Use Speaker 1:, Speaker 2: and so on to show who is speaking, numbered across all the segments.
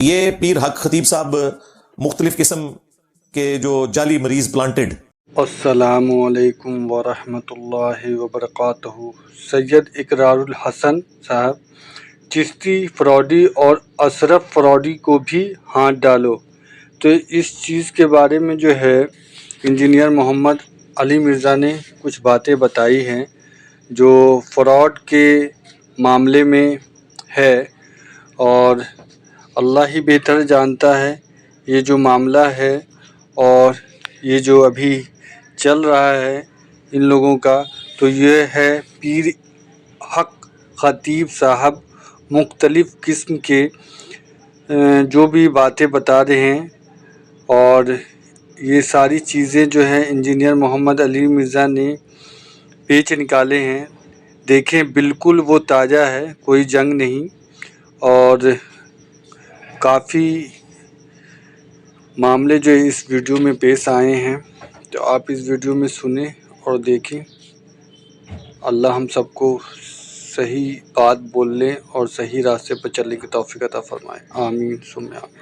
Speaker 1: یہ پیر حق خطیب صاحب مختلف قسم کے جو جعلی مریض پلانٹڈ.
Speaker 2: السلام علیکم ورحمۃ اللہ وبرکاتہ. سید اقرار الحسن صاحب، چشتی فراڈی اور اشرف فراڈی کو بھی ہاتھ ڈالو. تو اس چیز کے بارے میں جو ہے انجینئر محمد علی مرزا نے کچھ باتیں بتائی ہیں جو فراڈ کے معاملے میں ہے، اور اللہ ہی بہتر جانتا ہے یہ جو معاملہ ہے اور یہ جو ابھی چل رہا ہے ان لوگوں کا. تو یہ ہے پیر حق خطیب صاحب مختلف قسم کے جو بھی باتیں بتا رہے ہیں، اور یہ ساری چیزیں جو ہیں انجینئر محمد علی مرزا نے پیچ نکالے ہیں. دیکھیں بالکل وہ تازہ ہے، کوئی جنگ نہیں، اور کافی معاملے جو اس ویڈیو میں پیش آئے ہیں. تو آپ اس ویڈیو میں سنیں اور دیکھیں. اللہ ہم سب کو صحیح بات بولنے اور صحیح راستے پر چلنے کی توفیق عطا فرمائے. آمین ثم آمین.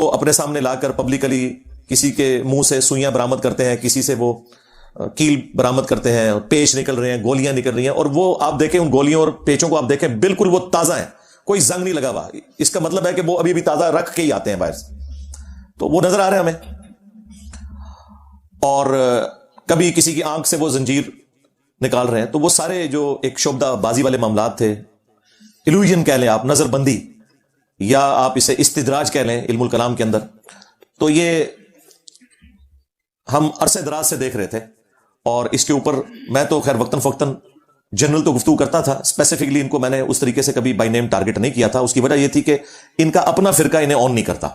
Speaker 1: وہ اپنے سامنے لا کر پبلکلی کسی کے منہ سے سوئیاں برآمد کرتے ہیں، کسی سے وہ کیل برآمد کرتے ہیں، پیچ نکل رہے ہیں، گولیاں نکل رہی ہیں، اور وہ آپ دیکھیں ان گولیوں اور پیچوں کو آپ دیکھیں بالکل وہ تازہ ہیں، کوئی زنگ نہیں لگا ہوا. اس کا مطلب ہے کہ وہ ابھی بھی تازہ رکھ کے ہی آتے ہیں باہر سے. تو وہ نظر آ رہے ہیں ہمیں. اور کبھی کسی کی آنکھ سے وہ زنجیر نکال رہے ہیں. تو وہ سارے جو ایک شعبدہ بازی والے معاملات تھے، ایلوژن کہہ لیں آپ، نظر بندی، یا آپ اسے استدراج کہہ لیں علم الکلام کے اندر. تو یہ ہم عرصے دراز سے دیکھ رہے تھے، اور اس کے اوپر میں تو خیر وقتاً فوقتاً جنرل تو گفتگو کرتا تھا، اسپیسیفکلی ان کو میں نے اس طریقے سے کبھی بائی نیم ٹارگٹ نہیں کیا تھا. اس کی وجہ یہ تھی کہ ان کا اپنا فرقہ انہیں آن نہیں کرتا،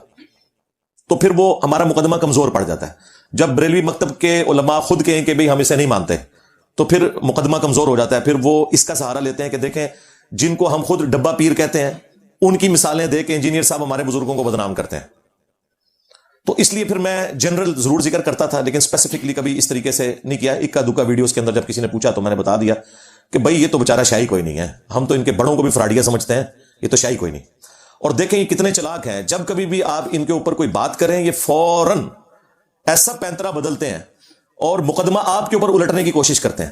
Speaker 1: تو پھر وہ ہمارا مقدمہ کمزور پڑ جاتا ہے. جب بریلوی مکتب کے علماء خود کہیں کہ بھئی ہم اسے نہیں مانتے، تو پھر مقدمہ کمزور ہو جاتا ہے. پھر وہ اس کا سہارا لیتے ہیں کہ دیکھیں جن کو ہم خود ڈبہ پیر کہتے ہیں ان کی مثالیں دے کے انجینئر صاحب ہمارے بزرگوں کو بدنام کرتے ہیں. تو اس لیے پھر میں جنرل ضرور ذکر کرتا تھا، لیکن اسپیسیفکلی کبھی اس طریقے سے نہیں کیا. اکا دکا ویڈیوز کے اندر جب کسی نے پوچھا تو میں نے بتا دیا کہ بھئی یہ تو بیچارہ شاہی کوئی نہیں ہے، ہم تو ان کے بڑوں کو بھی فراڈیا سمجھتے ہیں، یہ تو شاہی کوئی نہیں. اور دیکھیں یہ کتنے چلاک ہیں، جب کبھی بھی آپ ان کے اوپر کوئی بات کریں یہ فوراً ایسا پینترا بدلتے ہیں اور مقدمہ آپ کے اوپر الٹنے کی کوشش کرتے ہیں.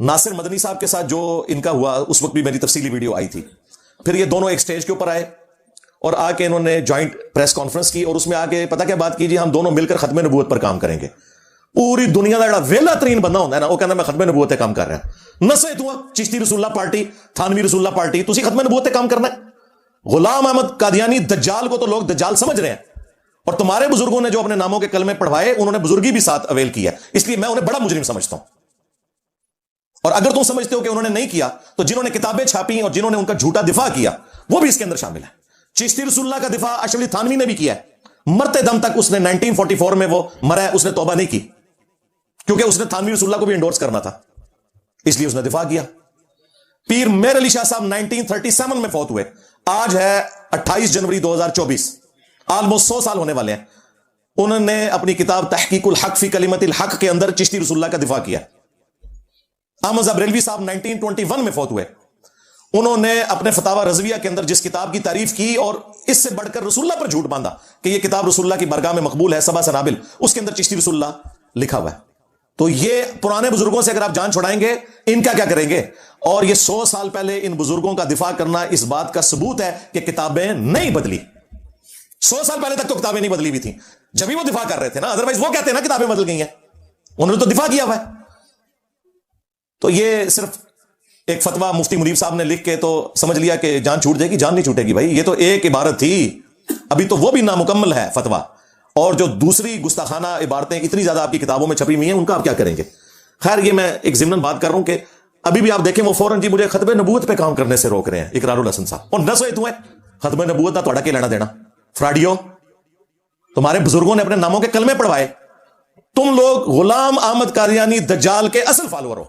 Speaker 1: ناصر مدنی صاحب کے ساتھ جو ان کا ہوا اس وقت بھی میری تفصیلی ویڈیو آئی تھی. پھر یہ دونوں ایک سٹیج کے اوپر آئے اور آ کے انہوں نے جوائنٹ پریس کانفرنس کی، اور اس میں آ کے پتہ کیا بات کیجیے، ہم دونوں مل کر ختم نبوت پر کام کریں گے. پوری دنیا کا جڑا ویلا ترین بندہ ہوتا ہے نا، وہ کہنا میں ختم نبوت پہ کام کر رہا ہوں. نسے تو چشتی رسول اللہ پارٹی، تھانوی رسول اللہ پارٹی، تسی ختم نبوت پہ کام کرنا ہے. غلام احمد قادیانی دجال کو تو لوگ دجال سمجھ رہے ہیں، اور تمہارے بزرگوں نے جو اپنے ناموں کے کلمے پڑھوائے انہوں نے بزرگی بھی ساتھ اویل کیا، اس لیے میں انہیں بڑا مجرم سمجھتا ہوں. اور اگر تم سمجھتے ہو کہ انہوں نے نہیں کیا، تو جنہوں نے کتابیں چھاپی اور جنہوں نے ان کا جھوٹا دفاع کیا وہ بھی اس کے اندر شامل ہے. چشتی رسول اللہ کا دفاع اشرف علی تھانوی نے بھی کیا ہے، مرتے دم تک اس نے 1944 میں وہ مرا ہے، اس نے توبہ نہیں کی، کیونکہ اس نے تھانوی رسول اللہ کو بھی انڈورس کرنا تھا، اس لیے اس نے دفاع کیا. پیر میر علی شاہ صاحب 1937 میں فوت ہوئے، آج ہے 28 جنوری 2024، آلموسٹ 100 سال ہونے والے ہیں. انہوں نے اپنی کتاب تحقیق الحق فی کلمت الحق کے اندر چشتی رسول اللہ کا دفاع کیا. احمد بریلوی صاحب 1921 میں فوت ہوئے، انہوں نے اپنے فتاوی رضویہ کے اندر جس کتاب کی تعریف کی اور اس سے بڑھ کر رسول اللہ پر جھوٹ باندھا کہ یہ کتاب رسول اللہ کی بارگاہ میں مقبول ہے، سبع سنابل، اس کے اندر چشتی رسول اللہ لکھا ہوا ہے. تو یہ پرانے بزرگوں سے اگر آپ جان چھڑائیں گے ان کا کیا کریں گے؟ اور یہ 100 سال پہلے ان بزرگوں کا دفاع کرنا اس بات کا ثبوت ہے کہ کتابیں نہیں بدلی. 100 سال پہلے تک تو کتابیں نہیں بدلی ہوئی تھیں، جب ہی وہ دفاع کر رہے تھے نا، ادروائز وہ کہتے ہیں نا کتابیں بدل گئی ہیں، انہوں نے تو دفاع کیا ہوا ہے. تو یہ صرف ایک فتویٰ مفتی منیب صاحب نے لکھ کے تو سمجھ لیا کہ جان چھوٹ جائے گی، جان نہیں چھوٹے گی بھائی. یہ تو ایک عبارت تھی، ابھی تو وہ بھی نامکمل ہے فتویٰ، اور جو دوسری گستاخانہ عبارتیں اتنی زیادہ آپ کی کتابوں میں چھپی ہوئی ہیں ان کا آپ کیا کریں گے. خیر یہ میں ایک ضمن بات کر رہا ہوں کہ ابھی بھی آپ دیکھیں وہ فوراً جی مجھے ختم نبوت پہ کام کرنے سے روک رہے ہیں اقرار الحسن صاحب. اور نہ سوئے تو ہے ختم نبوت کا تھوڑا کیا لینا دینا؟ فراڈیو، تمہارے بزرگوں نے اپنے ناموں کے کلمے پڑھوائے، تم لوگ غلام احمد قادیانی دجال کے اصل فالوور ہو.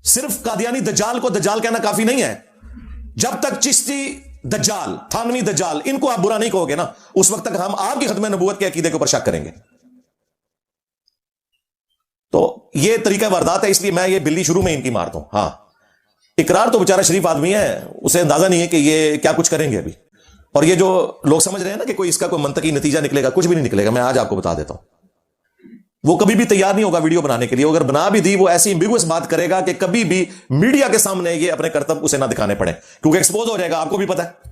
Speaker 1: صرف قادیانی دجال کو دجال کہنا کافی نہیں ہے، جب تک چشتی دجال، تھانوی دجال، ان کو آپ برا نہیں کہو گے نا، اس وقت تک ہم آپ کی ختم نبوت کے عقیدے کے اوپر شک کریں گے. تو یہ طریقہ واردات ہے، اس لیے میں یہ بلی شروع میں ان کی مارتا ہوں. ہاں اقرار تو بیچارہ شریف آدمی ہے، اسے اندازہ نہیں ہے کہ یہ کیا کچھ کریں گے ابھی. اور یہ جو لوگ سمجھ رہے ہیں نا کہ کوئی اس کا کوئی منطقی نتیجہ نکلے گا، کچھ بھی نہیں نکلے گا. میں آج آپ کو بتا دیتا ہوں، وہ کبھی بھی تیار نہیں ہوگا ویڈیو بنانے کے لیے. اگر بنا بھی دی، وہ ایسی ایمبیگوس بات کرے گا کہ کبھی بھی میڈیا کے سامنے یہ اپنے کرتب اسے نہ دکھانے پڑے، کیونکہ ایکسپوز ہو جائے گا. آپ کو بھی پتا ہے،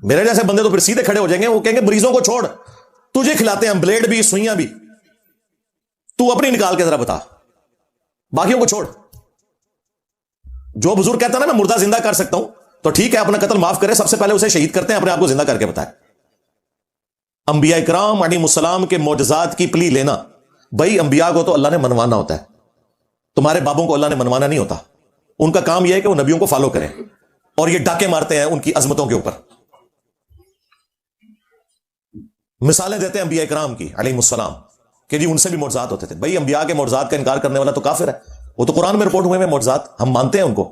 Speaker 1: میرے جیسے بندے تو پھر سیدھے کھڑے ہو جائیں گے، وہ کہیں گے مریضوں کو چھوڑ، تجھے کھلاتے ہیں بلیڈ بھی سوئیاں بھی، تو اپنی نکال کے ذرا بتا، باقیوں کو چھوڑ. جو بزرگ کہتا ہے نا میں مردہ زندہ کر سکتا ہوں، تو ٹھیک ہے اپنا قتل معاف کرے، سب سے پہلے اسے شہید کرتے ہیں، اپنے آپ کو زندہ کر کے بتائے. انبیاء کرام علیہ السلام کے معجزات کی پلی لینا، بھائی انبیاء کو تو اللہ نے منوانا ہوتا ہے، تمہارے بابوں کو اللہ نے منوانا نہیں ہوتا. ان کا کام یہ ہے کہ وہ نبیوں کو فالو کریں، اور یہ ڈاکے مارتے ہیں ان کی عظمتوں کے اوپر. مثالیں دیتے ہیں انبیاء کرام کی علیہ السلام کہ جی ان سے بھی معجزات ہوتے تھے. بھائی انبیاء کے معجزات کا انکار کرنے والا تو کافر ہے، وہ تو قرآن میں رپورٹ ہوئے ہیں معجزات، ہم مانتے ہیں ان کو.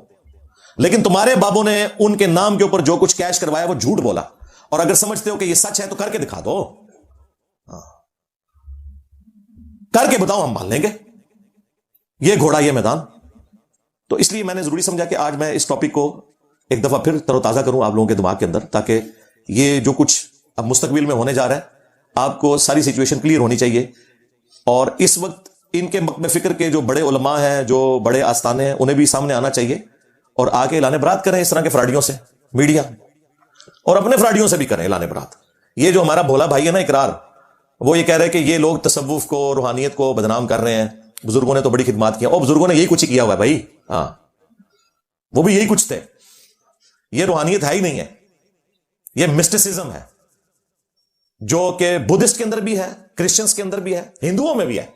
Speaker 1: لیکن تمہارے بابوں نے ان کے نام کے اوپر جو کچھ کیش کروایا وہ جھوٹ بولا، اور اگر سمجھتے ہو کہ یہ سچ ہے تو کر کے دکھا دو، کر کے بتاؤ، ہم مان لیں گے. یہ گھوڑا یہ میدان. تو اس لیے میں نے ضروری سمجھا کہ آج میں اس ٹاپک کو ایک دفعہ پھر تر و تازہ کروں آپ لوگوں کے دماغ کے اندر، تاکہ یہ جو کچھ اب مستقبل میں ہونے جا رہا ہے آپ کو ساری سچویشن کلیئر ہونی چاہیے. اور اس وقت ان کے مقم فکر کے جو بڑے علماء ہیں، جو بڑے آستانے ہیں، انہیں بھی سامنے آنا چاہیے اور آ کے اعلان برات کریں اس طرح کے فراڈیوں سے، میڈیا اور اپنے فراڈیوں سے بھی کریں اعلان برات. یہ جو ہمارا بھولا بھائی ہے نا اقرار، وہ یہ کہہ رہے کہ یہ لوگ تصوف کو، روحانیت کو بدنام کر رہے ہیں، بزرگوں نے تو بڑی خدمات کی. اور بزرگوں نے یہی کچھ ہی کیا ہوا ہے بھائی. ہاں وہ بھی یہی کچھ تھے. یہ روحانیت ہے ہی نہیں ہے، یہ مسٹسزم ہے، جو کہ بدھسٹ کے اندر بھی ہے، کرسچنز کے اندر بھی ہے، ہندوؤں میں بھی ہے.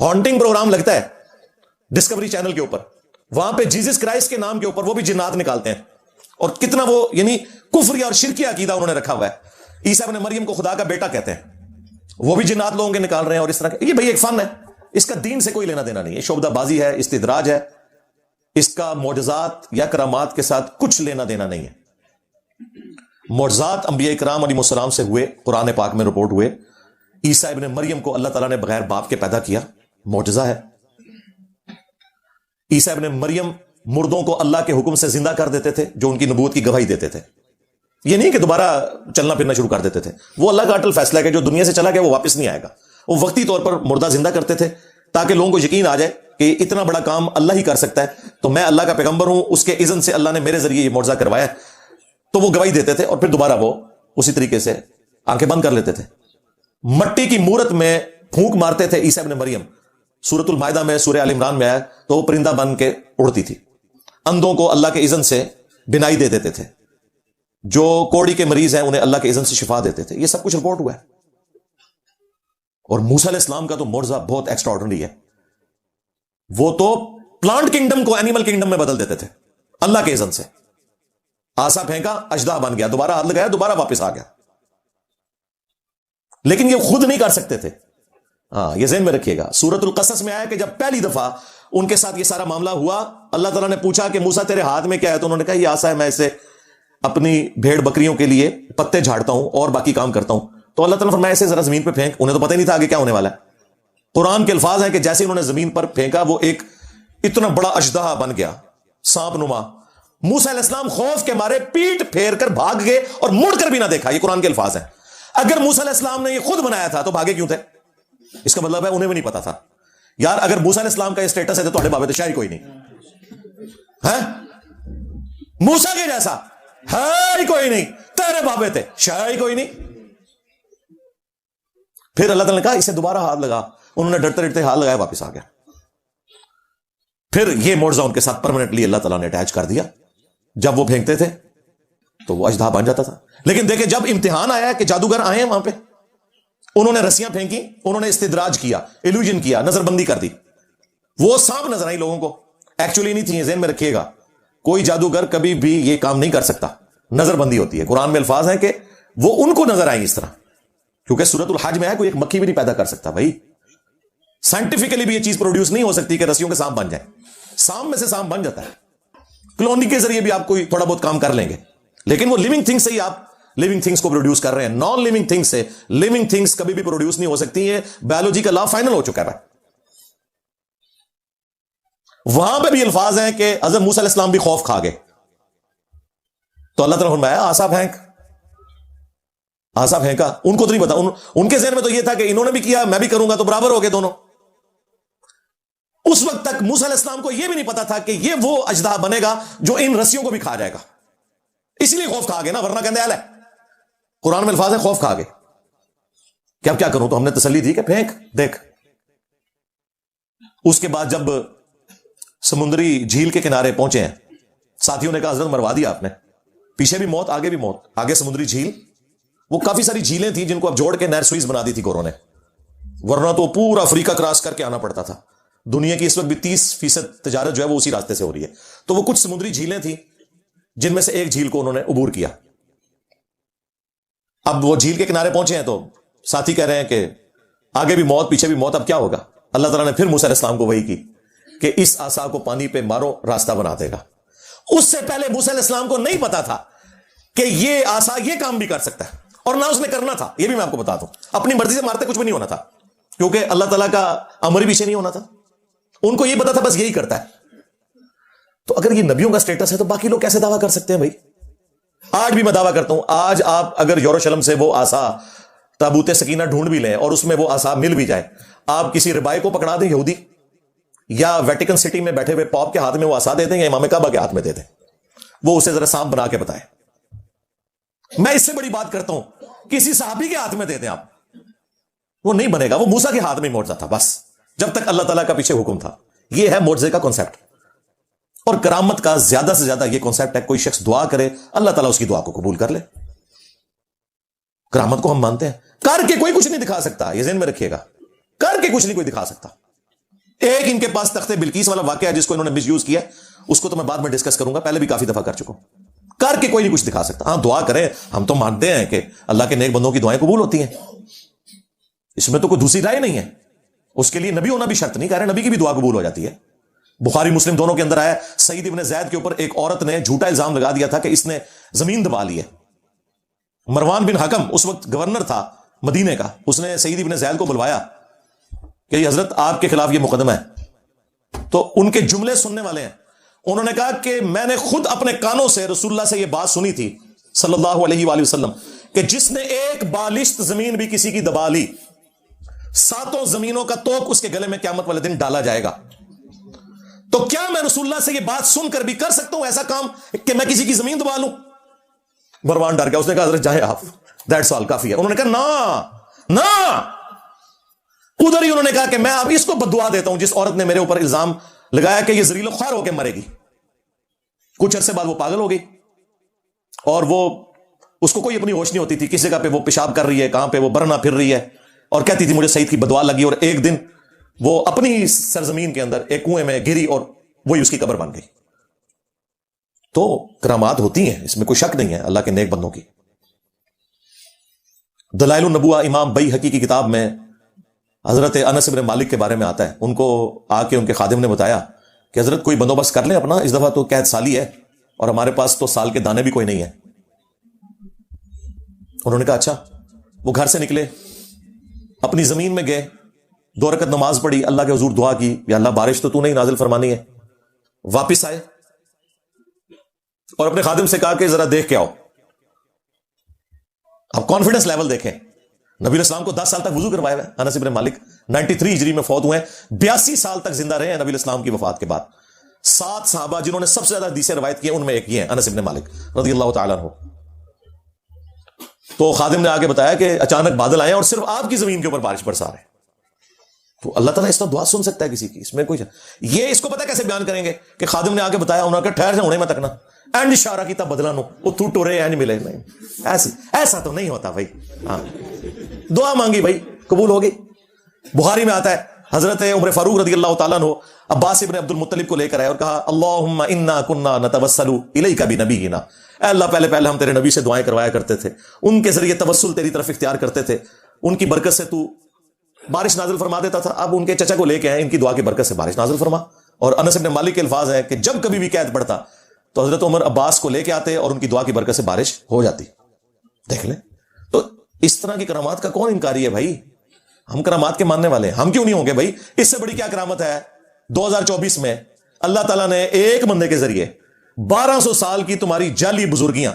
Speaker 1: ہانٹنگ پروگرام لگتا ہے ڈسکوری چینل کے اوپر، وہاں پہ جیزس کرائسٹ کے نام کے اوپر وہ بھی جنات نکالتے ہیں. اور کتنا وہ یعنی کفری اور شرکی عقیدہ انہوں نے رکھا ہوا ہے. عیسیٰ ابن مریم کو خدا کا بیٹا کہتے ہیں، وہ بھی جنات لوگوں کے نکال رہے ہیں. اور اس طرح کے یہ بھائی ایک فن ہے، اس کا دین سے کوئی لینا دینا نہیں ہے، شعبدہ بازی ہے، استدراج ہے، اس کا معجزات یا کرامات کے ساتھ کچھ لینا دینا نہیں ہے. معجزات انبیاء کرام علیہ السلام سے ہوئے، قرآن پاک میں رپورٹ ہوئے. عیسیٰ ابن مریم کو اللہ تعالیٰ نے بغیر باپ کے پیدا کیا، معجزہ ہے. عیسیٰ ابن مریم مردوں کو اللہ کے حکم سے زندہ کر دیتے تھے، جو ان کی نبوت کی گواہی دیتے تھے. یہ نہیں کہ دوبارہ چلنا پھرنا شروع کر دیتے تھے، وہ اللہ کا اٹل فیصلہ ہے کہ جو دنیا سے چلا گیا وہ واپس نہیں آئے گا. وہ وقتی طور پر مردہ زندہ کرتے تھے تاکہ لوگوں کو یقین آ جائے کہ اتنا بڑا کام اللہ ہی کر سکتا ہے، تو میں اللہ کا پیغمبر ہوں، اس کے اذن سے اللہ نے میرے ذریعے یہ معجزہ کروایا ہے. تو وہ گواہی دیتے تھے اور پھر دوبارہ وہ اسی طریقے سے آنکھیں بند کر لیتے تھے. مٹی کی مورت میں پھونک مارتے تھے عیسیٰ ابن مریم. سورۃ المائدہ میں، سورہ آل عمران میں آیا تو وہ پرندہ بن کے اڑتی تھی. اندھوں کو اللہ کے اذن سے بینائی دے دیتے تھے، جو کوڑی کے مریض ہیں انہیں اللہ کے اذن سے شفا دیتے تھے. یہ سب کچھ رپورٹ ہوا ہے. اور موسیٰ علیہ السلام کا تو معجزہ بہت ایکسٹرا آرڈنری ہے. وہ تو پلانٹ کنگڈم کو اینیمل کنگڈم میں بدل دیتے تھے اللہ کے اذن سے. آسا پھینکا، اژدہا بن گیا، دوبارہ ہاتھ لگایا، دوبارہ واپس آ گیا. لیکن یہ خود نہیں کر سکتے تھے. ہاں یہ ذہن میں رکھیے گا. سورۃ القصص میں آیا کہ جب پہلی دفعہ ان کے ساتھ یہ سارا معاملہ ہوا، اللہ تعالیٰ نے پوچھا کہ موسیٰ تیرے ہاتھ میں کیا ہے؟ تو انہوں نے کہا یہ آسا ہے، میں اسے اپنی بھیڑ بکریوں کے لیے پتے جھاڑتا ہوں اور باقی کام کرتا ہوں. تو اللہ تعالیٰ نے فرمایا اسے ذرا زمین پہ پھینک. انہیں تو پتہ ہی نہیں تھا آگے کیا ہونے والا ہے. قرآن کے الفاظ ہیں کہ جیسے انہوں نے زمین پر پھینکا وہ ایک اتنا بڑا اژدہا بن گیا، سانپ نما. موسیٰ علیہ السلام خوف کے مارے پیٹ پھیر کر بھاگ گئے اور مڑ کر بھی نہ دیکھا. یہ قرآن کے الفاظ ہیں. اگر موسیٰ علیہ السلام نے یہ خود بنایا تھا تو بھاگے کیوں تھے؟ اس کا مطلب ہے انہیں بھی نہیں پتا تھا. یار اگر موسیٰ علیہ السلام کا یہ سٹیٹس ہے تو تھوڑے بابے تو شاید کوئی نہیں ہے. موسیٰ کے جیسا ہے ہی کوئی نہیں، تیرے بابے تھے شاید ہی کوئی نہیں. پھر اللہ تعالیٰ نے کہا اسے دوبارہ ہاتھ لگا. انہوں نے ڈرتے ڈرتے ہاتھ لگایا، واپس آ گیا. پھر یہ معجزہ ان کے ساتھ پرماننٹلی اللہ تعالیٰ نے اٹیچ کر دیا. جب وہ پھینکتے تھے تو وہ اژدہا بن جاتا تھا. لیکن دیکھیں جب امتحان آیا کہ جادوگر آئے ہیں وہاں پہ، انہوں نے رسیاں پھینکی، انہوں نے استدراج کیا، ایلوژن کیا، نظر بندی کر دی. وہ سانپ نظر آئی لوگوں کو، ایکچولی نہیں تھی. ذہن میں رکھیے گا کوئی جادوگر کبھی بھی یہ کام نہیں کر سکتا. نظر بندی ہوتی ہے. قرآن میں الفاظ ہیں کہ وہ ان کو نظر آئیں اس طرح، کیونکہ سورۃ الحج میں ہے کوئی ایک مکھی بھی نہیں پیدا کر سکتا. بھائی سائنٹیفکلی بھی یہ چیز پروڈیوس نہیں ہو سکتی کہ رسیوں کے سانپ بن جائیں. سانپ میں سے سانپ بن جاتا ہے. کلوننگ کے ذریعے بھی آپ کوئی تھوڑا بہت کام کر لیں گے، لیکن وہ لیونگ تھنگ سے ہی آپ لیونگ تھنگس کو پروڈیوس کر رہے ہیں. نان لیونگ تھنگ سے لیونگ تھنگس کبھی بھی پروڈیوس نہیں ہو سکتی. یہ بایولوجی کا لا فائنل ہو چکا ہے. وہاں پہ بھی الفاظ ہیں کہ حضرت موسیٰ علیہ السلام بھی خوف کھا گئے. تو اللہ تعالیٰ نے فرمایا آسا پھینک. آسا پھینکا. ان کو تو نہیں پتا, ان کے ذہن میں تو یہ تھا کہ انہوں نے بھی کیا میں بھی کروں گا تو برابر ہو گئے دونوں. اس وقت تک موسیٰ علیہ السلام کو یہ بھی نہیں پتا تھا کہ یہ وہ اژدہا بنے گا جو ان رسیوں کو بھی کھا جائے گا. اس لیے خوف کھا گئے نا, ورنہ کہتے ہیں قرآن میں الفاظ ہے خوف کھا گئے کہ اب کیا کروں. تو ہم نے تسلی دی کہ پھینک دیکھ. اس کے بعد جب سمندری جھیل کے کنارے پہنچے ہیں, ساتھیوں نے کہا حضرت مروا دیا آپ نے, پیچھے بھی موت آگے بھی موت. آگے سمندری جھیل, وہ کافی ساری جھیلیں تھیں جن کو اب جوڑ کے نہر سوئز بنا دی تھی گوروں نے, ورنہ تو پورا افریقہ کراس کر کے آنا پڑتا تھا. دنیا کی اس وقت بھی 30% تجارت جو ہے وہ اسی راستے سے ہو رہی ہے. تو وہ کچھ سمندری جھیلیں تھیں جن میں سے ایک جھیل کو انہوں نے عبور کیا. اب وہ جھیل کے کنارے پہنچے ہیں تو ساتھی کہہ رہے ہیں کہ آگے بھی موت پیچھے بھی موت, اب کیا ہوگا. اللہ تعالیٰ نے پھر موسیٰ علیہ السلام کو وحی کی کہ اس عصا کو پانی پہ مارو راستہ بنا دے گا. اس سے پہلے موسیٰ علیہ السلام کو نہیں پتا تھا کہ یہ عصا یہ کام بھی کر سکتا ہے, اور نہ اس نے کرنا تھا. یہ بھی میں آپ کو بتا دوں, اپنی مرضی سے مارتے کچھ بھی نہیں ہونا تھا, کیونکہ اللہ تعالیٰ کا امر بھی پیچھے نہیں ہونا تھا. ان کو یہ پتا تھا بس یہی کرتا ہے. تو اگر یہ نبیوں کا سٹیٹس ہے تو باقی لوگ کیسے دعویٰ کر سکتے ہیں بھائی. آج بھی میں دعویٰ کرتا ہوں, آج آپ اگر یروشلم سے وہ عصا تابوت سکینہ ڈھونڈ بھی لیں اور اس میں وہ عصا مل بھی جائے, آپ کسی ربائی کو پکڑا دیں یہودی, یا ویٹیکن سٹی میں بیٹھے ہوئے پاپ کے ہاتھ میں وہ عصا دے دیں, یا امام کعبہ کے ہاتھ میں دے دیں, وہ اسے ذرا سانپ بنا کے بتائے. میں اس سے بڑی بات کرتا ہوں, کسی صحابی کے ہاتھ میں دے دیں آپ, وہ نہیں بنے گا. وہ موسیٰ کے ہاتھ میں معجزہ تھا بس, جب تک اللہ تعالیٰ کا پیچھے حکم تھا. یہ ہے معجزے کا کانسیپٹ. اور کرامت کا زیادہ سے زیادہ یہ کانسیپٹ ہے, کوئی شخص دعا کرے اللہ تعالیٰ اس کی دعا کو قبول کر لے. کرامت کو ہم مانتے ہیں, کر کے کوئی کچھ نہیں دکھا سکتا, یہ ذہن میں رکھیے گا, کر کے کچھ نہیں کوئی دکھا سکتا. ایک ان کے پاس تخت بلقیس والا واقعہ ہے جس کو انہوں نے مس یوز کیا, اس کو تو میں بعد میں ڈسکس کروں گا, پہلے بھی کافی دفعہ کر چکا ہوں. کر کے کوئی نہیں کچھ دکھا سکتا. ہاں دعا کریں, ہم تو مانتے ہیں کہ اللہ کے نیک بندوں کی دعائیں قبول ہوتی ہیں, اس میں تو کوئی دوسری رائے نہیں ہے. اس کے لیے نبی ہونا بھی شرط نہیں, کہہ رہے نبی کی بھی دعا قبول ہو جاتی ہے. بخاری مسلم دونوں کے اندر آیا, سعید ابن زید کے اوپر ایک عورت نے جھوٹا الزام لگا دیا تھا کہ اس نے زمین دبا لی ہے. مروان بن حکم اس وقت گورنر تھا مدینے کا, اس نے سعید ابن زید کو بلوایا کہ یہ حضرت آپ کے خلاف یہ مقدمہ ہے. تو ان کے جملے سننے والے ہیں, انہوں نے کہا کہ میں نے خود اپنے کانوں سے رسول اللہ سے یہ بات سنی تھی صلی اللہ علیہ وآلہ وسلم کہ جس نے ایک بالشت زمین بھی کسی کی دبا لی, 7 زمینوں کا توق اس کے گلے میں قیامت والے دن ڈالا جائے گا. تو کیا میں رسول اللہ سے یہ بات سن کر بھی کر سکتا ہوں ایسا کام کہ میں کسی کی زمین دبا لوں؟ مروان ڈر گیا, اس نے کہا حضرت جائیں آپ, دیٹس آل, کافی ہے. انہوں نے کہا نا, ادھر ہی انہوں نے کہا کہ میں اب اس کو بددعا دیتا ہوں جس عورت نے میرے اوپر الزام لگایا کہ یہ ذلیل و خوار ہو کے مرے گی. کچھ عرصے بعد وہ پاگل ہو گئی, اور وہ اس کو کوئی اپنی ہوش نہیں ہوتی تھی, کس جگہ پہ وہ پیشاب کر رہی ہے, کہاں پہ وہ برنا پھر رہی ہے, اور کہتی تھی مجھے سعید کی بددعا لگی. اور ایک دن وہ اپنی سرزمین کے اندر ایک کنویں میں گری اور وہی اس کی قبر بن گئی. تو کرامات ہوتی ہیں, اس میں کوئی شک نہیں ہے اللہ کے نیک بندوں کی. دلائل النبوہ امام بیہقی کی کتاب میں حضرت انس بن مالک کے بارے میں آتا ہے. ان کو آ کے ان کے خادم نے بتایا کہ حضرت کوئی بندوبست کر لیں اپنا, اس دفعہ تو قحط سالی ہے اور ہمارے پاس تو سال کے دانے بھی کوئی نہیں ہے. انہوں نے کہا اچھا. وہ گھر سے نکلے, اپنی زمین میں گئے, 2 رکعت نماز پڑھی, اللہ کے حضور دعا کی یا اللہ بارش تو نہیں نازل فرمانی ہے. واپس آئے اور اپنے خادم سے کہا کہ ذرا دیکھ کے آؤ. اب کانفیڈنس لیول دیکھیں, نبی علیہ السلام کو 10 سال تک وضو کروائے ہوئے. انس بن مالک 93 ہجری میں فوت ہوئے ہیں, 82 سال تک زندہ رہے ہیں نبی علیہ السلام کی وفات کے بعد. 7 صحابہ جنہوں نے سب سے زیادہ حدیثیں روایت کی ہیں ان میں ایک یہ ہیں انس بن مالک رضی اللہ تعالیٰ عنہ. تو خادم نے آگے بتایا کہ اچانک بادل آئے اور صرف آپ کی زمین کے اوپر بارش برسا رہے ہیں. تو اللہ تعالیٰ اس طرح دعا سن سکتا ہے کسی کی, اس میں کوئی یہ اس کو پتہ کیسے بیان کریں گے کہ خادم نے آگے بتایا, انہوں نے کہا ٹھہر جا ہونے میں تکنا اینڈ اشارہ کی تب بدلا نو وہ تو ٹورے اینڈ ملے. نہیں ایسا تو نہیں ہوتا بھائی. ہاں دعا مانگی بھائی قبول ہوگی. بخاری میں آتا ہے حضرت عمر فاروق رضی اللہ تعالیٰ عنہ عباس ابن عبد المطلب کو لے کر آئے اور کہا اللہم انا کنا نتوسل الیک بنبینا, اے اللہ پہلے ہم تیرے نبی سے دعائیں کروایا کرتے تھے, ان کے ذریعے توسل تیری طرف اختیار کرتے تھے, ان کی برکت سے تو بارش نازل فرما دیتا تھا. اب ان کے چچا کو لے کے آئے, ان کی دعا کی برکت سے بارش نازل فرما. اور انس بن مالک کے الفاظ ہیں کہ جب کبھی بھی قحط پڑتا تو حضرت عمر عباس کو لے کے آتے اور ان کی دعا کی برکت سے بارش ہو جاتی. دیکھ لیں, تو اس طرح کی کرامات کا کون انکاری ہے بھائی؟ ہم کرامات کے ماننے والے ہیں, ہم کیوں نہیں ہوں گے بھائی؟ اس سے بڑی کیا کرامت ہے 2024 میں اللہ تعالیٰ نے ایک بندے کے ذریعے 1200 سال کی تمہاری جعلی بزرگیاں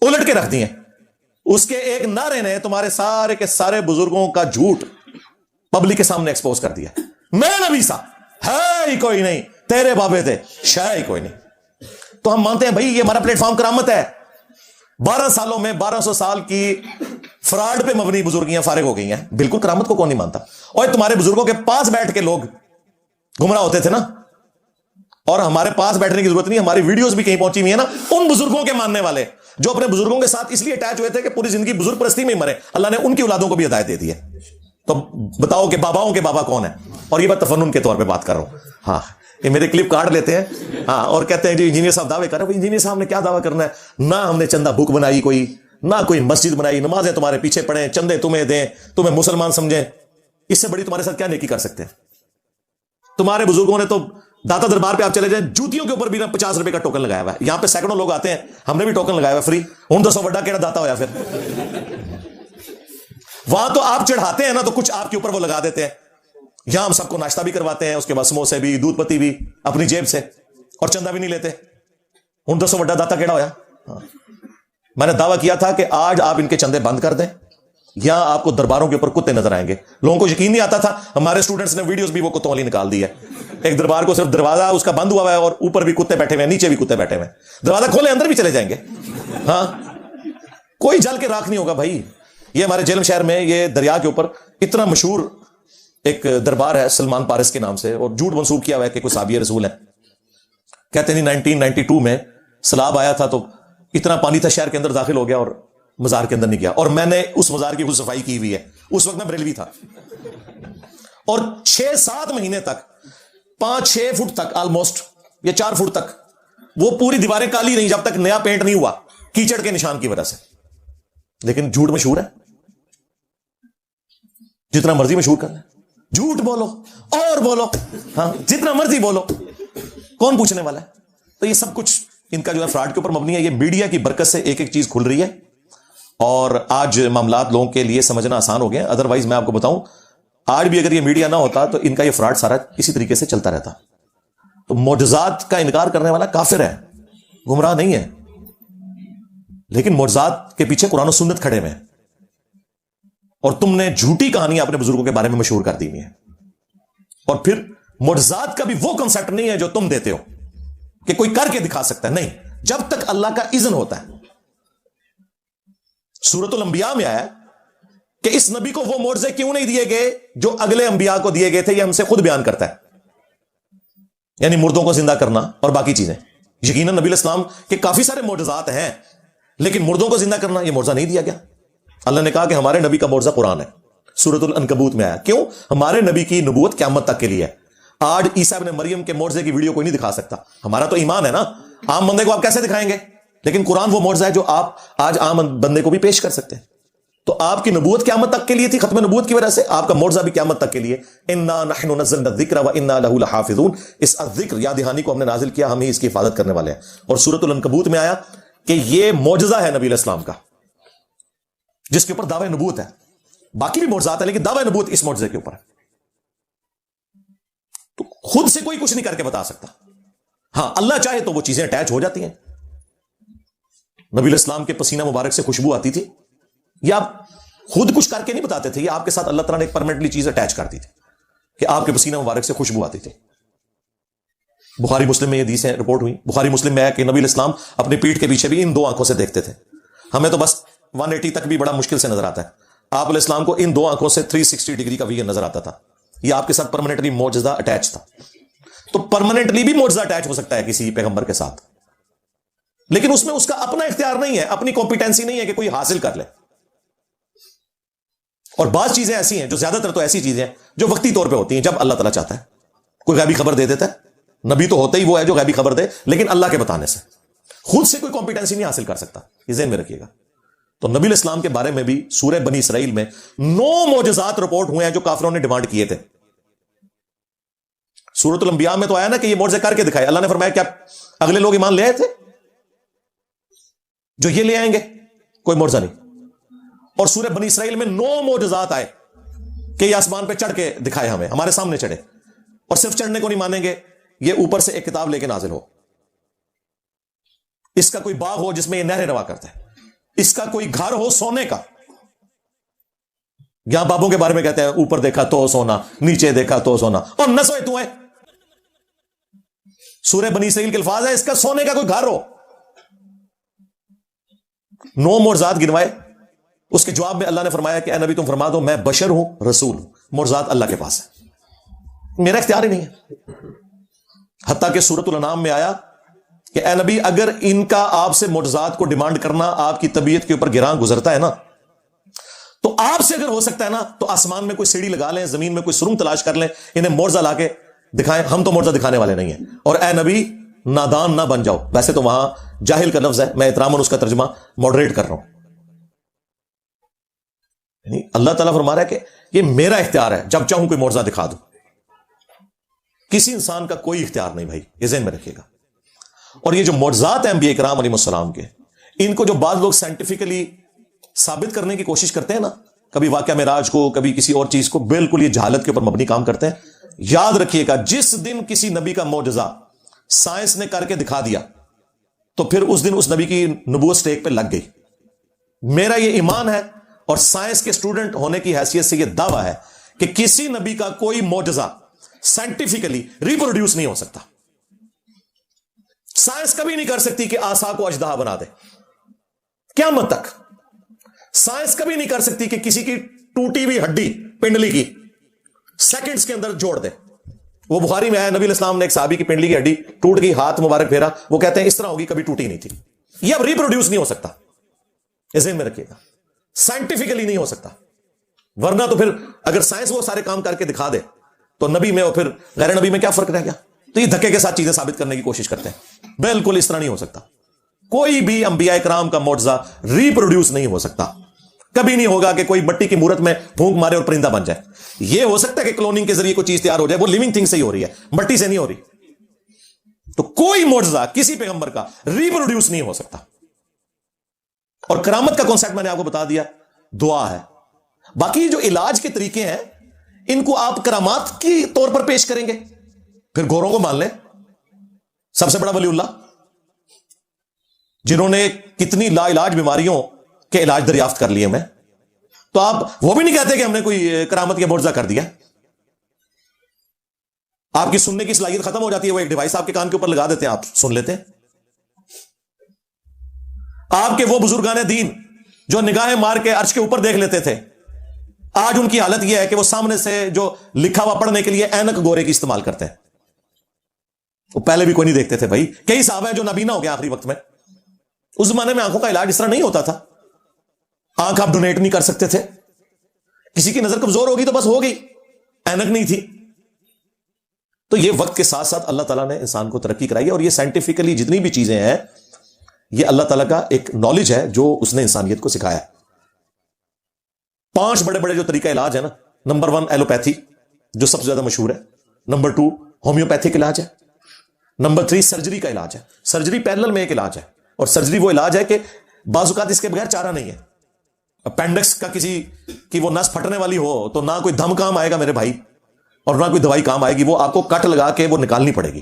Speaker 1: الٹ کے رکھ دی ہیں. اس کے ایک نعرے نے تمہارے سارے کے سارے بزرگوں کا جھوٹ پبلک کے سامنے ایکسپوز کر دیا. میں نبی سا ہے ہی کوئی نہیں, تیرے بابے تھے شاید ہی کوئی نہیں. تو ہم مانتے ہیں بھائی یہ ہمارا پلیٹ فارم کرامت ہے. 12 سالوں میں 1200 سال کی فراڈ پہ مبنی بزرگیاں فارغ ہو گئی ہیں. بالکل کرامت کو کون نہیں مانتا. اور تمہارے بزرگوں کے پاس بیٹھ کے لوگ گمراہ ہوتے تھے نا, اور ہمارے پاس بیٹھنے کی ضرورت نہیں, ہماری ویڈیوز بھی کہیں پہنچی ہوئی ہیں نا. ان بزرگوں کے ماننے والے جو اپنے بزرگوں کے ساتھ اس لیے اٹیچ ہوئے تھے کہ پوری زندگی بزرگ پرستی میں ہی مرے, اللہ نے ان کی اولادوں کو بھی ہدایت دے دی ہے. تو بتاؤ کہ باباؤں کے بابا کون ہے؟ اور یہ بات تفنن کے طور پہ بات کر رہا ہوں. ہاں یہ میرے کلپ کاٹ لیتے ہیں ہاں, اور کہتے ہیں جی انجینئر صاحب دعوے کر رہے ہیں. انجینئر صاحب نے کیا دعویٰ کرنا ہے؟ نہ ہم نے چندہ بک بنائی کوئی, نہ کوئی مسجد بنائی, نمازیں تمہارے پیچھے پڑھیں, چندے تمہیں دیں, تمہیں مسلمان سمجھیں. اس سے بڑی تمہارے ساتھ کیا نیکی کر سکتے ہیں؟ تمہارے بزرگوں نے تو داتا دربار پہ آپ چلے جائیں, جوتیوں کے اوپر بھی 50 روپے کا ٹوکن لگایا ہوا ہے. یہاں پہ سینکڑوں لوگ آتے ہیں, ہم نے بھی ٹوکن لگایا ہوا فری. ہوں دسو بڑا کیڑا داتا ہویا پھر. وہاں تو آپ چڑھاتے ہیں نا تو کچھ آپ کے اوپر وہ لگا دیتے ہیں. یہاں ہم سب کو ناشتہ بھی کرواتے ہیں, اس کے بعد سموسے بھی, دودھ پتی بھی اپنی جیب سے, اور چندہ بھی نہیں لیتے. ہوں دسو بڑا داتا کیڑا ہویا. میں نے دعویٰ کیا تھا کہ آج آپ ان کے چندے بند کر دیں, یہاں آپ کو درباروں کے اوپر کتے نظر آئیں گے. لوگوں کو یقین نہیں آتا تھا. ہمارے اسٹوڈنٹس نے ویڈیوز بھی وہ کتوں والی نکال دی ہے. ایک دربار کو صرف دروازہ اس کا بند ہوا ہے, اور اوپر بھی کتے بیٹھے ہوئے ہیں, نیچے بھی کتے بیٹھے ہوئے ہیں. دروازہ کھولے اندر بھی چلے جائیں گے. ہاں کوئی جل کے راکھ نہیں ہوگا بھائی. یہ ہمارے جیلم شہر میں یہ دریا کے اوپر اتنا مشہور ایک دربار ہے سلمان پارس کے نام سے, اور جھوٹ منسوب کیا ہوا ہے کہ کوئی صحابی رسول ہیں. کہتے ہیں 1992 میں سیلاب آیا تھا تو اتنا پانی تھا شہر کے اندر داخل ہو گیا اور مزار کے اندر نہیں گیا, اور میں نے اس مزار کی صفائی کی ہوئی ہے. اس وقت میں بریلوی تھا, اور 6-7 مہینے تک 5-6 فٹ تک آلموسٹ یا 4 فٹ تک وہ پوری دیواریں کالی نہیں جب تک نیا پینٹ نہیں ہوا, کیچڑ کے نشان کی وجہ سے. لیکن جھوٹ مشہور ہے, جتنا مرضی مشہور کر لیں, جھوٹ بولو اور بولو, ہاں جتنا مرضی بولو, کون پوچھنے والا ہے؟ تو یہ سب کچھ ان کا جو ہے فراڈ کے اوپر مبنی ہے. یہ میڈیا کی برکت سے ایک ایک چیز کھل رہی ہے, اور آج معاملات لوگوں کے لیے سمجھنا آسان ہو گئے. ادروائز میں آپ کو بتاؤں, آج بھی اگر یہ میڈیا نہ ہوتا تو ان کا یہ فراڈ سارا اسی طریقے سے چلتا رہتا. تو معجزات کا انکار کرنے والا کافر ہے, گمراہ نہیں ہے. لیکن معجزات کے پیچھے قرآن و سنت کھڑے ہوئے ہیں, اور تم نے جھوٹی کہانیاں اپنے بزرگوں کے بارے میں مشہور کر دی ہیں. اور پھر معجزات کا بھی وہ کنسپٹ نہیں ہے جو تم دیتے ہو کہ کوئی کر کے دکھا سکتا ہے. نہیں, جب تک اللہ کا اذن ہوتا ہے. سورۃ الانبیاء میں آیا کہ اس نبی کو وہ معجزے کیوں نہیں دیے گئے جو اگلے انبیاء کو دیے گئے تھے. یہ ہم سے خود بیان کرتا ہے, یعنی مردوں کو زندہ کرنا اور باقی چیزیں. یقیناً نبی علیہ السلام کے کافی سارے معجزات ہیں, لیکن مردوں کو زندہ کرنا یہ معجزہ نہیں دیا گیا. اللہ نے کہا کہ ہمارے نبی کا معجزہ قرآن ہے. سورۃ العنکبوت میں آیا. کیوں؟ ہمارے نبی کی نبوت قیامت تک کے لیے ہے. آج عیسیٰ ابن مریم کے معجزے کی ویڈیو کوئی نہیں دکھا سکتا. ہمارا تو ایمان ہے نا, عام بندے کو آپ کیسے دکھائیں گے؟ لیکن قرآن وہ معجزہ ہے جو آپ آج عام بندے کو بھی پیش کر سکتے ہیں. تو آپ کی نبوت قیامت تک کے لیے تھی, ختم نبوت کی وجہ سے آپ کا معجزہ بھی قیامت تک کے لیے. انا نحن نزلنا الذکر وانا لہ لحافظون. اس الذکر یاد دہانی کو ہم نے نازل کیا, ہم ہی اس کی حفاظت کرنے والے ہیں. اور سورۃ العنکبوت میں آیا کہ یہ معجزہ ہے نبی علیہ السلام کا, جس کے اوپر دعوی نبوت ہے. باقی بھی معجزات ہیں لیکن دعوی نبوت اس معجزے کے اوپر ہے. تو خود سے کوئی کچھ نہیں کر کے بتا سکتا. ہاں اللہ چاہے تو وہ چیزیں اٹیچ ہو جاتی ہیں. نبی علیہ السلام کے پسینہ مبارک سے خوشبو آتی تھی, یا آپ خود کچھ کر کے نہیں بتاتے تھے, یہ آپ کے ساتھ اللہ تعالیٰ نے ایک پرماننٹلی چیز اٹیچ کر دی تھی کہ آپ کے پسینہ مبارک سے خوشبو آتی تھی. بخاری مسلم میں یہ حدیثیں رپورٹ ہوئی. بخاری مسلم میں ہے کہ نبی علیہ السلام اپنی پیٹھ کے پیچھے بھی ان 2 آنکھوں سے دیکھتے تھے. ہمیں تو بس 180 تک بھی بڑا مشکل سے نظر آتا ہے. آپ علیہ السلام کو ان 2 آنکھوں سے 360 ڈگری کا ویژن نظر آتا تھا. یہ آپ کے ساتھ پرماننٹلی معجزہ اٹیچ تھا. تو پرماننٹلی بھی معجزہ اٹیچ ہو سکتا ہے کسی پیغمبر کے ساتھ, لیکن اس میں اس کا اپنا اختیار نہیں ہے, اپنی کمپیٹنسی نہیں ہے کہ کوئی حاصل کر لے. اور بعض چیزیں ایسی ہیں جو زیادہ تر تو ایسی چیزیں ہیں جو وقتی طور پہ ہوتی ہیں, جب اللہ تعالیٰ چاہتا ہے. کوئی غیبی خبر دے دیتا ہے, نبی تو ہوتا ہی وہ ہے جو غیبی خبر دے, لیکن اللہ کے بتانے سے خود سے کوئی کمپیٹنسی نہیں حاصل کر سکتا. یہ ذہن میں رکھیے گا. تو نبی علیہ السلام کے بارے میں بھی سورہ بنی اسرائیل میں 9 معجزات رپورٹ ہوئے ہیں جو کافروں نے ڈیمانڈ کیے تھے. سورۃ الانبیاء میں تو آیا نا کہ یہ معجزے کر کے دکھائے. اللہ نے فرمایا کیا اگلے لوگ ایمان لے آئے تھے جو یہ لے آئیں گے؟ کوئی معجزہ نہیں. اور سورہ بنی اسرائیل میں 9 معجزات آئے کہ یہ آسمان پہ چڑھ کے دکھائے, ہمیں ہمارے سامنے چڑھے. اور صرف چڑھنے کو نہیں مانیں گے, یہ اوپر سے ایک کتاب لے کے نازل ہو، اس کا کوئی باغ ہو جس میں یہ نہریں روا کرتا ہے، اس کا کوئی گھر ہو سونے کا. یہاں بابوں کے بارے میں کہتے ہیں اوپر دیکھا تو سونا، نیچے دیکھا تو سونا، اور نہ سوئے تو ہے. سورہ بنی اسرائیل کے الفاظ ہے اس کا سونے کا کوئی گھر ہو. 9 معجزات گنوائے. اس کے جواب میں اللہ نے فرمایا کہ اے نبی تم فرما دو میں بشر ہوں، رسول ہوں، معجزات اللہ کے پاس ہے، میرا اختیار ہی نہیں ہے. حتیٰ کہ سورۃ الانعام میں آیا کہ اے نبی اگر ان کا آپ سے معجزات کو ڈیمانڈ کرنا آپ کی طبیعت کے اوپر گراں گزرتا ہے نا، تو آپ سے اگر ہو سکتا ہے نا تو آسمان میں کوئی سیڑھی لگا لیں، زمین میں کوئی سرنگ تلاش کر لیں، انہیں معجزہ لا کے دکھائیں. ہم تو معجزہ دکھانے والے نہیں ہیں. اور اے نبی نادان نہ بن جاؤ. ویسے تو وہاں جاہل کا لفظ ہے، میں احتراماً اس کا ترجمہ ماڈریٹ کر رہا ہوں. یعنی اللہ تعالیٰ فرما رہا ہے کہ یہ میرا اختیار ہے، جب چاہوں کوئی معجزہ دکھا دوں. کسی انسان کا کوئی اختیار نہیں بھائی، یہ ذہن میں رکھیے گا. اور یہ جو معجزات ہیں انبیاء کرام علیہ السلام کے، ان کو جو بعض لوگ سائنٹیفکلی ثابت کرنے کی کوشش کرتے ہیں نا، کبھی واقعہ معراج کو، کبھی کسی اور چیز کو، بالکل یہ جہالت کے اوپر مبنی کام کرتے ہیں. یاد رکھیے گا جس دن کسی نبی کا معجزہ سائنس نے کر کے دکھا دیا تو پھر اس دن اس نبی کی نبوت سٹیک پہ لگ گئی. میرا یہ ایمان ہے اور سائنس کے اسٹوڈنٹ ہونے کی حیثیت سے یہ دعویٰ ہے کہ کسی نبی کا کوئی معجزہ سائنٹیفکلی ریپروڈیوس نہیں ہو سکتا. سائنس کبھی نہیں کر سکتی کہ عصا کو اژدہا بنا دے قیامت تک. سائنس کبھی نہیں کر سکتی کہ کسی کی ٹوٹی ہوئی ہڈی پنڈلی کی سیکنڈز کے اندر جوڑ دے. وہ بخاری میں ہے نبی علیہ السلام نے ایک صحابی کی پنڈلی کی ہڈی ٹوٹ گئی، ہاتھ مبارک پھیرا، وہ کہتے ہیں اس طرح ہوگی کبھی ٹوٹی نہیں تھی. یہ اب ریپروڈیوس نہیں ہو سکتا، اس ذہن میں رکھیے گا. سائنٹیفکلی نہیں ہو سکتا، ورنہ تو پھر اگر سائنس وہ سارے کام کر کے دکھا دے تو نبی میں اور پھر غیر نبی میں کیا فرق رہ گیا؟ تو یہ دھکے کے ساتھ چیزیں ثابت کرنے کی کوشش کرتے ہیں. بالکل اس طرح نہیں ہو سکتا. کوئی بھی انبیاء کرام کا معجزہ ریپروڈیوس نہیں ہو سکتا. کبھی نہیں ہوگا کہ کوئی مٹی کی مورت میں پھونک مارے اور پرندہ بن جائے. یہ ہو سکتا ہے کہ کلوننگ کے ذریعے کوئی چیز تیار ہو جائے، وہ لیونگ تھنگ سے ہی ہو رہی ہے، مٹی سے نہیں ہو رہی. تو کوئی معجزہ کسی پیغمبر کا ریپروڈیوس نہیں ہو سکتا. اور کرامت کا کانسیپٹ میں نے آپ کو بتا دیا، دعا ہے. باقی جو علاج کے طریقے ہیں ان کو آپ کرامات کی طور پر پیش کریں گے، پھر گوروں کو مان لیں. سب سے بڑا ولی اللہ جنہوں نے کتنی لا علاج بیماریوں کے علاج دریافت کر لیے میں، تو آپ وہ بھی نہیں کہتے کہ ہم نے کوئی کرامت یا معجزہ کر دیا. آپ کی سننے کی صلاحیت ختم ہو جاتی ہے، وہ ایک ڈیوائس آپ کے کان کے اوپر لگا دیتے ہیں، آپ سن لیتے ہیں. آپ کے وہ بزرگان دین جو نگاہیں مار کے عرش کے اوپر دیکھ لیتے تھے، آج ان کی حالت یہ ہے کہ وہ سامنے سے جو لکھا ہوا پڑھنے کے لیے اینک گورے کی استعمال کرتے ہیں. وہ پہلے بھی کوئی نہیں دیکھتے تھے بھائی. کئی صحابہ ہیں جو نابینا ہو گیا آخری وقت میں. اس زمانے میں آنکھوں کا علاج اس طرح نہیں ہوتا تھا. آنکھ آپ ڈونیٹ نہیں کر سکتے تھے، کسی کی نظر کمزور ہوگی تو بس ہو گئی، اینک نہیں تھی. تو یہ وقت کے ساتھ ساتھ اللہ تعالیٰ نے انسان کو ترقی کرائی ہے، اور یہ سائنٹیفکلی جتنی بھی چیزیں ہیں یہ اللہ تعالیٰ کا ایک نالج ہے جو اس نے انسانیت کو سکھایا. 5 بڑے بڑے جو طریقہ علاج ہے نا، نمبر 1 ایلوپیتھی جو سب سے زیادہ مشہور ہے، نمبر 2 ہومیوپیتھک علاج ہے، نمبر 3 سرجری کا علاج ہے. سرجری پیرلل میں ایک علاج ہے، اور سرجری وہ علاج ہے کہ بعض اوقات اس کے بغیر چارہ نہیں ہے. اپینڈکس کا کسی کی وہ نس پھٹنے والی ہو تو نہ کوئی دم کام آئے گا میرے بھائی، اور نہ کوئی دوائی کام آئے گی، وہ آپ کو کٹ لگا کے وہ نکالنی پڑے گی.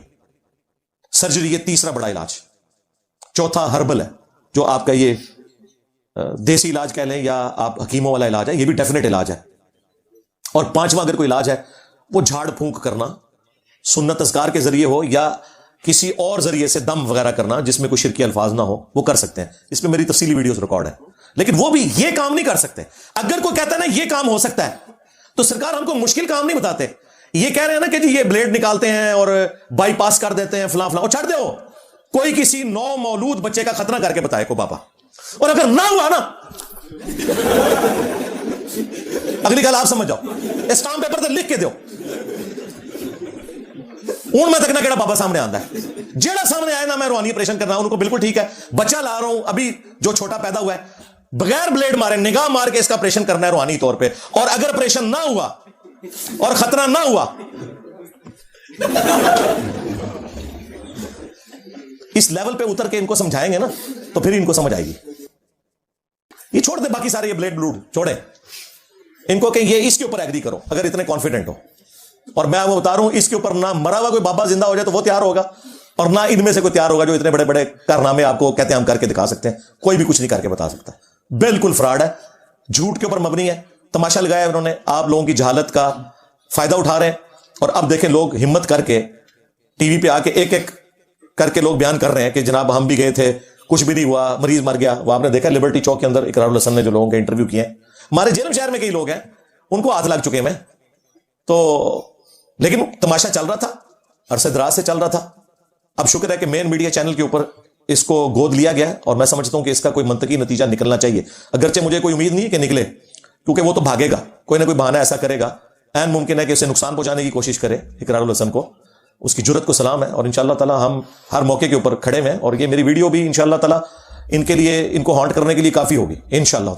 Speaker 1: سرجری یہ تیسرا بڑا علاج. چوتھا ہربل ہے جو آپ کا یہ دیسی علاج کہہ لیں یا آپ حکیموں والا علاج ہے، یہ بھی ڈیفینیٹ علاج ہے. اور 5واں اگر کوئی علاج ہے وہ جھاڑ پھونک کرنا، سنت اذکار کے ذریعے ہو یا کسی اور ذریعے سے دم وغیرہ کرنا جس میں کوئی شرکی الفاظ نہ ہو، وہ کر سکتے ہیں. اس میں میری تفصیلی ویڈیوز ریکارڈ ہے. لیکن وہ بھی یہ کام نہیں کر سکتے. اگر کوئی کہتا ہے نا یہ کام ہو سکتا ہے تو سرکار ہم کو مشکل کام نہیں بتاتے. یہ کہہ رہے ہیں نا کہ جی یہ بلیڈ نکالتے ہیں اور بائی پاس کر دیتے ہیں فلاں فلاں، اور چھڑ دو. کوئی کسی نو مولود بچے کا ختنہ کر کے بتائے کو بابا، اور اگر نہ ہوا نا اگلی گل آپ سمجھ جاؤ، اسٹامپ پیپر تے لکھ کے دو. ہوں میں تکنا کہڑا بابا سامنے آندا ہے، جیڑا سامنے آئے نا میں روحانی آپریشن کرنا ان کو بالکل ٹھیک ہے. بچہ لا رہا ہوں ابھی جو چھوٹا پیدا ہوا ہے، بغیر بلیڈ مارے نگاہ مار کے اس کا آپریشن کرنا ہے روحانی طور پہ. اور اگر آپریشن نہ ہوا اور خطرہ نہ ہوا، اس لیول پہ اتر کے ان کو سمجھائیں گے نا تو پھر ان کو سمجھ آئے گی. یہ چھوڑ دے باقی سارے یہ بلیڈ بلوڈ چھوڑے، ان کو کہ یہ اس کے اوپر ایگری کرو اگر اتنے کانفیڈنٹ ہو. اور میں وہ بتا رہا ہوں اس کے اوپر نہ مرا ہوا کوئی بابا زندہ ہو جائے تو وہ تیار ہوگا، اور نہ ان میں سے کوئی تیار ہوگا جو اتنے بڑے بڑے کارنامے آپ کو کہتے ہیں ہم کر کے دکھا سکتے ہیں. کوئی بھی کچھ نہیں کر کے بتا سکتا. بالکل فراڈ ہے، جھوٹ کے اوپر مبنی ہے، تماشا لگایا انہوں نے، آپ لوگوں کی جہالت کا فائدہ اٹھا رہے ہیں. اور اب دیکھیں لوگ ہمت کر کے ٹی وی پہ آ کے ایک ایک کر کے لوگ بیان کر رہے ہیں کہ جناب ہم بھی گئے تھے، کچھ بھی نہیں ہوا، مریض مر گیا. وہ آپ نے دیکھا لبرٹی چوک کے اندر اقرار الحسن نے جو لوگوں کے انٹرویو کیے ہیں، ہمارے جیلم شہر میں کئی لوگ ہیں ان کو ہاتھ لگ چکے ہیں. تو لیکن تماشا چل رہا تھا، عرصے دراز سے چل رہا تھا. اب شکر ہے کہ مین میڈیا چینل کے اوپر اس کو گود لیا گیا ہے، اور میں سمجھتا ہوں کہ اس کا کوئی منطقی نتیجہ نکلنا چاہیے. اگرچہ مجھے کوئی امید نہیں ہے کہ نکلے، کیونکہ وہ تو بھاگے گا، کوئی نہ کوئی بہانہ ایسا کرے گا، عین ممکن ہے کہ اسے نقصان پہنچانے کی کوشش کرے اقرار الحسن کو. اس کی جرت کو سلام ہے، اور انشاءاللہ تعالی ہم ہر موقع کے اوپر کھڑے ہیں، اور یہ میری ویڈیو بھی انشاءاللہ تعالی ان کے لیے، ان کو ہانٹ کرنے کے لیے کافی ہوگی انشاءاللہ تعالی.